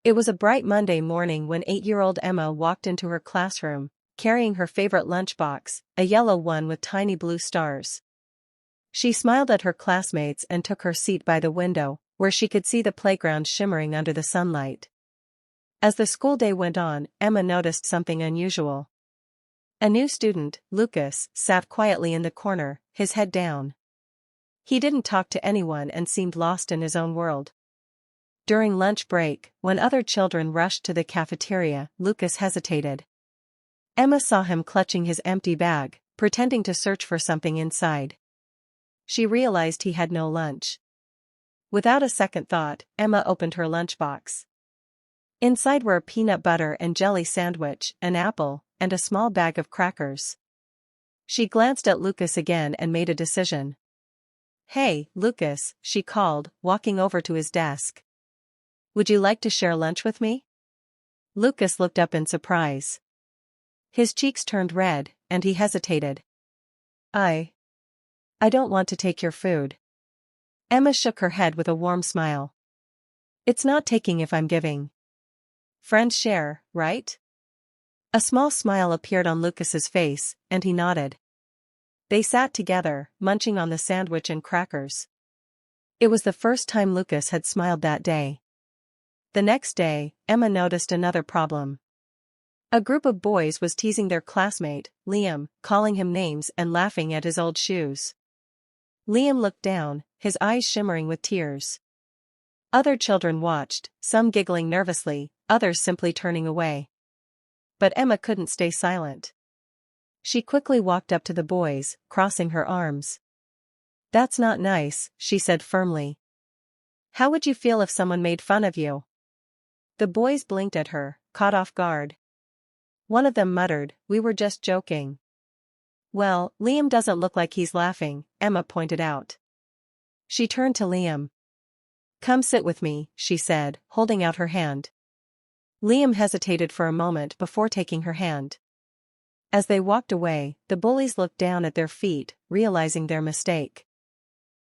It was a bright Monday morning when 8-year-old Emma walked into her classroom, carrying her favorite lunchbox, a yellow one with tiny blue stars. She smiled at her classmates and took her seat by the window, where she could see the playground shimmering under the sunlight. As the school day went on, Emma noticed something unusual. A new student, Lucas, sat quietly in the corner, his head down. He didn't talk to anyone and seemed lost in his own world. During lunch break, when other children rushed to the cafeteria, Lucas hesitated. Emma saw him clutching his empty bag, pretending to search for something inside. She realized he had no lunch. Without a second thought, Emma opened her lunchbox. Inside were a peanut butter and jelly sandwich, an apple, and a small bag of crackers. She glanced at Lucas again and made a decision. "Hey, Lucas," she called, walking over to his desk. "Would you like to share lunch with me?" Lucas looked up in surprise. His cheeks turned red, and he hesitated. I don't want to take your food." Emma shook her head with a warm smile. "It's not taking if I'm giving. Friends share, right?" A small smile appeared on Lucas's face, and he nodded. They sat together, munching on the sandwich and crackers. It was the first time Lucas had smiled that day. The next day, Emma noticed another problem. A group of boys was teasing their classmate, Liam, calling him names and laughing at his old shoes. Liam looked down, his eyes shimmering with tears. Other children watched, some giggling nervously, others simply turning away. But Emma couldn't stay silent. She quickly walked up to the boys, crossing her arms. "That's not nice," she said firmly. "How would you feel if someone made fun of you?" The boys blinked at her, caught off guard. One of them muttered, "We were just joking." "Well, Liam doesn't look like he's laughing," Emma pointed out. She turned to Liam. "Come sit with me," she said, holding out her hand. Liam hesitated for a moment before taking her hand. As they walked away, the bullies looked down at their feet, realizing their mistake.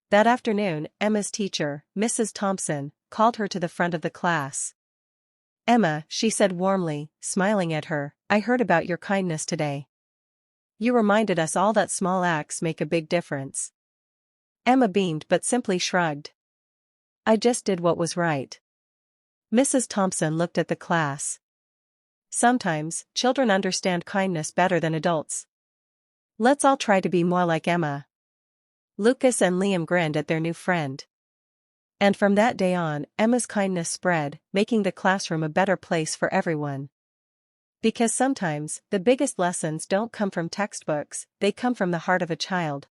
That afternoon, Emma's teacher, Mrs. Thompson, called her to the front of the class. "Emma," she said warmly, smiling at her, "I heard about your kindness today. You reminded us all that small acts make a big difference." Emma beamed but simply shrugged. "I just did what was right." Mrs. Thompson looked at the class. Sometimes, children understand kindness better than adults. Let's all try to be more like Emma. Lucas and Liam grinned at their new friend. And from that day on, Emma's kindness spread, making the classroom a better place for everyone. Because sometimes, the biggest lessons don't come from textbooks, they come from the heart of a child.